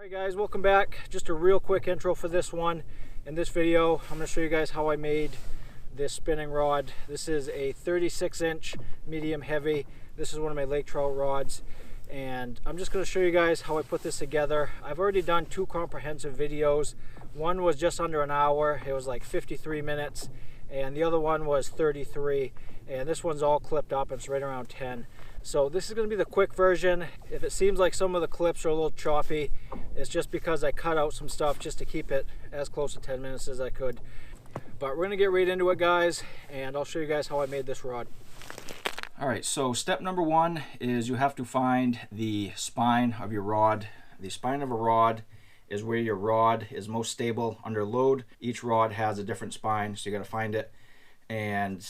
Alright guys, welcome back. Just a real quick intro for this one. In this video, I'm going to show you guys how I made this spinning rod. This is a 36-inch medium heavy. This is one of my lake trout rods. And I'm just going to show you guys how I put this together. I've already done two comprehensive videos. One was just under an hour. It was like 53 minutes. And the other one was 33. And this one's all clipped up. It's right around 10. So this is going to be the quick version. If it seems like some of the clips are a little choppy, it's just because I cut out some stuff just to keep it as close to 10 minutes as I could. But we're going to get right into it, guys, and I'll show you guys how I made this rod. Alright, so step number one is you have to find the spine of your rod. The spine of a rod is where your rod is most stable under load. Each rod has a different spine, so you got to find it. And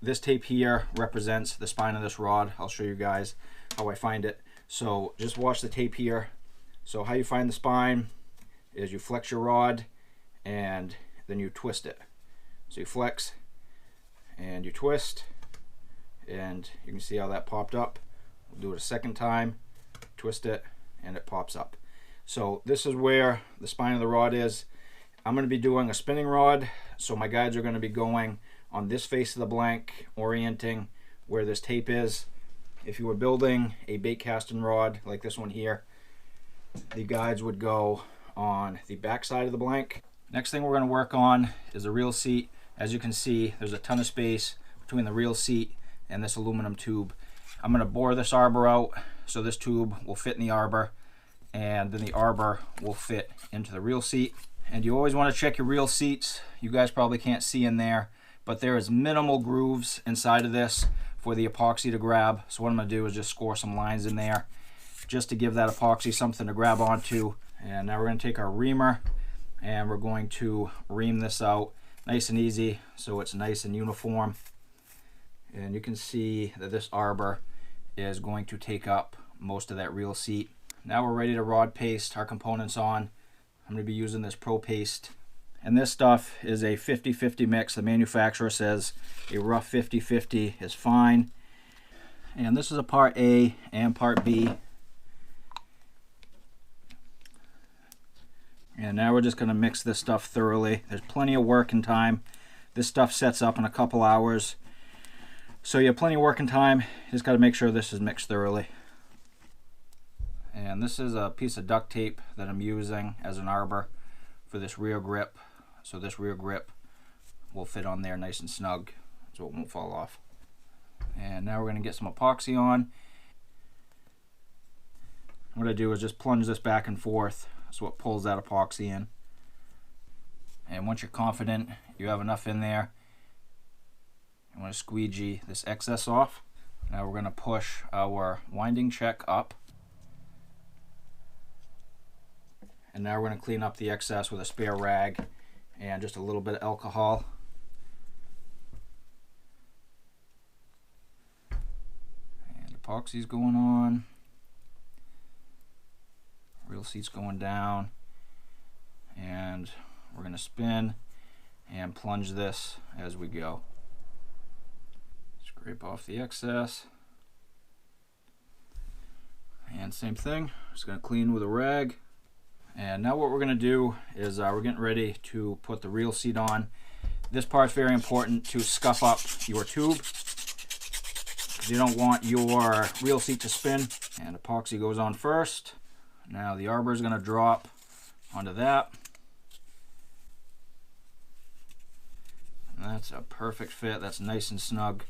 this tape here represents the spine of this rod. I'll show you guys how I find it. So just watch the tape here. So how you find the spine is you flex your rod and then you twist it. So you flex and you twist, and you can see how that popped up. We'll do it a second time, twist it, and it pops up. So this is where the spine of the rod is. I'm going to be doing a spinning rod, so my guides are going to be going on this face of the blank, orienting where this tape is. If you were building a bait casting rod like this one here, the guides would go on the back side of the blank. Next thing we're going to work on is the reel seat. As you can see, there's a ton of space between the reel seat and this aluminum tube. I'm going to bore this arbor out so this tube will fit in the arbor, and then the arbor will fit into the reel seat. And you always want to check your reel seats. You guys probably can't see in there, but there is minimal grooves inside of this for the epoxy to grab. So what I'm going to do is just score some lines in there just to give that epoxy something to grab onto. And now we're going to take our reamer and we're going to ream this out nice and easy so it's nice and uniform. And you can see that this arbor is going to take up most of that reel seat. Now we're ready to rod paste our components on. I'm going to be using this Pro Paste. And this stuff is a 50-50 mix. The manufacturer says a rough 50-50 is fine. And this is a part A and part B. And now we're just going to mix this stuff thoroughly. There's plenty of working time. This stuff sets up in a couple hours. So you have plenty of working time. You just got to make sure this is mixed thoroughly. And this is a piece of duct tape that I'm using as an arbor for this rear grip. So this rear grip will fit on there nice and snug, so it won't fall off. And now we're going to get some epoxy on. What I do is just plunge this back and forth so it pulls that epoxy in. And once you're confident you have enough in there, you want to squeegee this excess off. Now we're going to push our winding check up. And now we're going to clean up the excess with a spare rag and just a little bit of alcohol. And epoxy's going on. Reel seat's going down. And we're going to spin and plunge this as we go. Scrape off the excess. And same thing, just going to clean with a rag. And now what we're going to do is we're getting ready to put the reel seat on. This part's very important to scuff up your tube. You don't want your reel seat to spin. And epoxy goes on first. Now the arbor is going to drop onto that. And that's a perfect fit. That's nice and snug.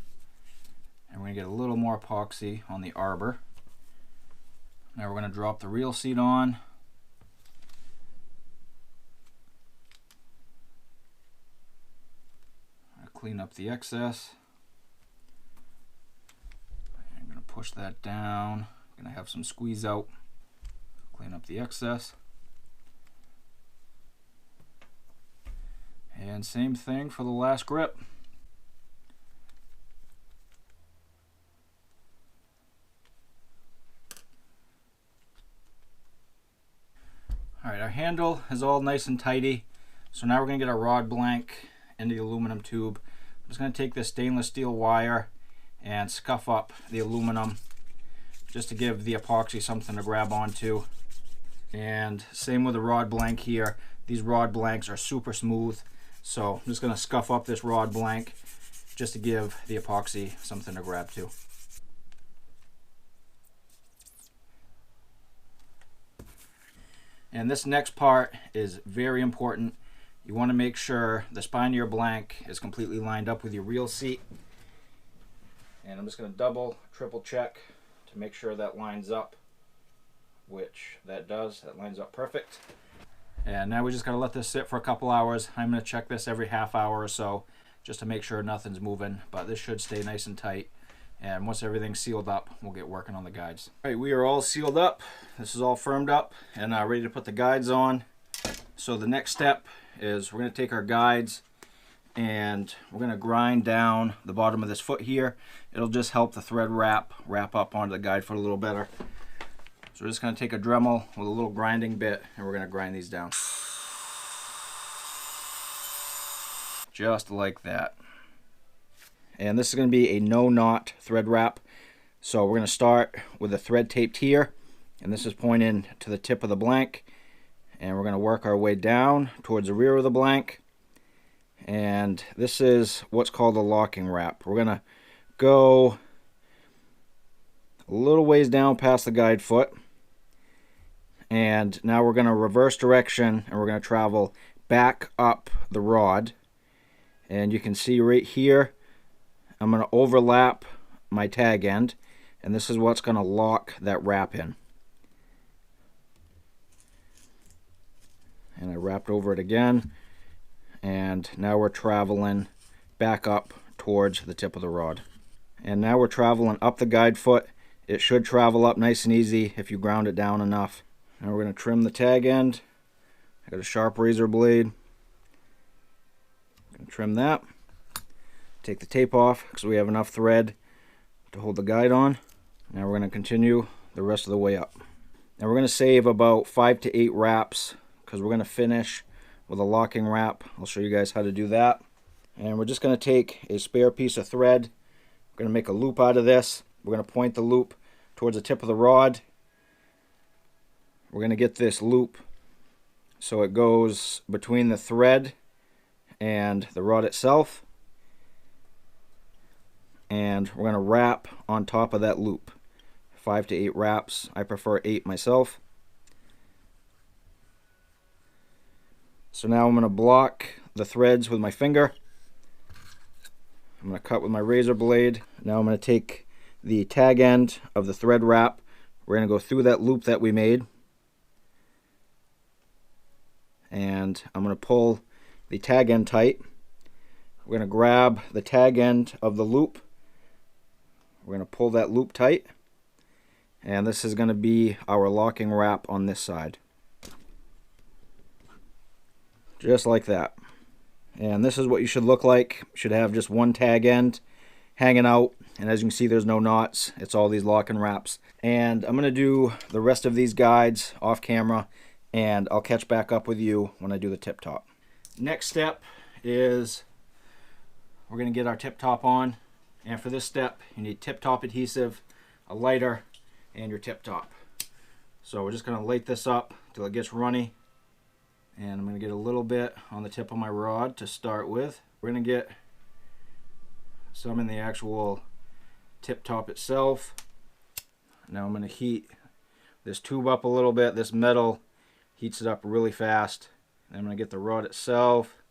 And we're going to get a little more epoxy on the arbor. Now we're going to drop the reel seat on. Clean up the excess. I'm going to push that down. I'm going to have some squeeze out. Clean up the excess. And same thing for the last grip. Alright, our handle is all nice and tidy. So now we're going to get our rod blank into the aluminum tube. I'm just going to take this stainless steel wire and scuff up the aluminum just to give the epoxy something to grab onto. And same with the rod blank here. These rod blanks are super smooth. So I'm just gonna scuff up this rod blank just to give the epoxy something to grab to. And this next part is very important. You want to make sure the spine of your blank is completely lined up with your reel seat. And I'm just going to double, triple check to make sure that lines up, which that does. That lines up perfect. And now we just got to let this sit for a couple hours. I'm going to check this every half hour or so just to make sure nothing's moving, but this should stay nice and tight. And once everything's sealed up, we'll get working on the guides. All right, we are all sealed up. This is all firmed up and ready to put the guides on. So the next step is we're going to take our guides and we're going to grind down the bottom of this foot here. It'll just help the thread wrap up onto the guide foot a little better. So we're just going to take a Dremel with a little grinding bit and we're going to grind these down. Just like that. And this is going to be a no knot thread wrap. So we're going to start with the thread taped here, and this is pointing to the tip of the blank, and we're going to work our way down towards the rear of the blank. And this is what's called a locking wrap. We're going to go a little ways down past the guide foot, and now we're going to reverse direction and we're going to travel back up the rod. And you can see right here I'm going to overlap my tag end, and this is what's going to lock that wrap in. And I wrapped over it again, and now we're traveling back up towards the tip of the rod. And now we're traveling up the guide foot. It should travel up nice and easy if you ground it down enough. Now we're going to trim the tag end. I got a sharp razor blade. I'm going to trim that. Take the tape off because we have enough thread to hold the guide on. Now we're going to continue the rest of the way up. Now we're going to save about 5 to 8 wraps because we're going to finish with a locking wrap. I'll show you guys how to do that. And we're just going to take a spare piece of thread. We're going to make a loop out of this. We're going to point the loop towards the tip of the rod. We're going to get this loop so it goes between the thread and the rod itself. And we're going to wrap on top of that loop. 5 to 8 wraps. I prefer 8 myself. So now I'm going to block the threads with my finger. I'm going to cut with my razor blade. Now I'm going to take the tag end of the thread wrap. We're going to go through that loop that we made. And I'm going to pull the tag end tight. We're going to grab the tag end of the loop. We're going to pull that loop tight, and this is going to be our locking wrap on this side. Just like that. And this is what you should look like. You should have just one tag end hanging out, and as you can see there's no knots. It's all these locking wraps. And I'm going to do the rest of these guides off camera, and I'll catch back up with you when I do the tip top. Next step is we're going to get our tip top on. And for this step, you need tip-top adhesive, a lighter, and your tip-top. So we're just going to light this up till it gets runny. And I'm going to get a little bit on the tip of my rod to start with. We're going to get some in the actual tip-top itself. Now I'm going to heat this tube up a little bit. This metal heats it up really fast. Then I'm going to get the rod itself.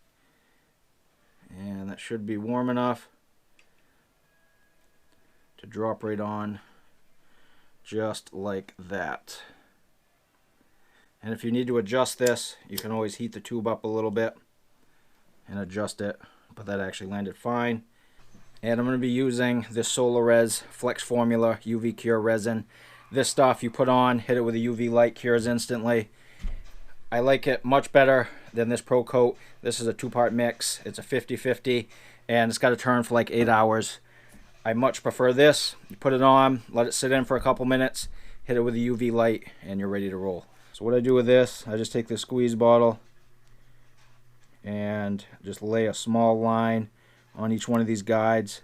And that should be warm enough to drop right on, just like that. And if you need to adjust this, you can always heat the tube up a little bit and adjust it, but that actually landed fine. And I'm going to be using this Solarez Flex Formula UV Cure resin. This stuff you put on, hit it with a UV light, cures instantly. I like it much better than this Pro Coat. This is a 2-part mix. It's a 50-50, and it's got to turn for like 8 hours. I much prefer this. You put it on, let it sit in for a couple minutes, hit it with a UV light, and you're ready to roll. So what I do with this, I just take the squeeze bottle and just lay a small line on each one of these guides.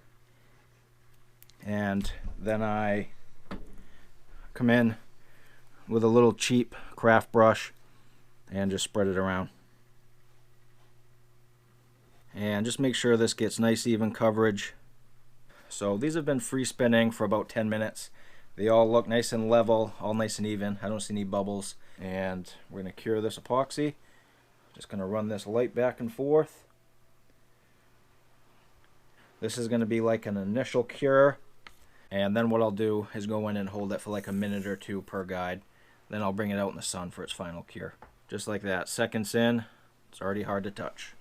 And then I come in with a little cheap craft brush and just spread it around. And just make sure this gets nice even coverage. So these have been free spinning for about 10 minutes. They all look nice and level, all nice and even. I don't see any bubbles. And we're going to cure this epoxy. Just going to run this light back and forth. This is going to be like an initial cure. And then what I'll do is go in and hold it for like a minute or two per guide. Then I'll bring it out in the sun for its final cure. Just like that. Seconds in, it's already hard to touch.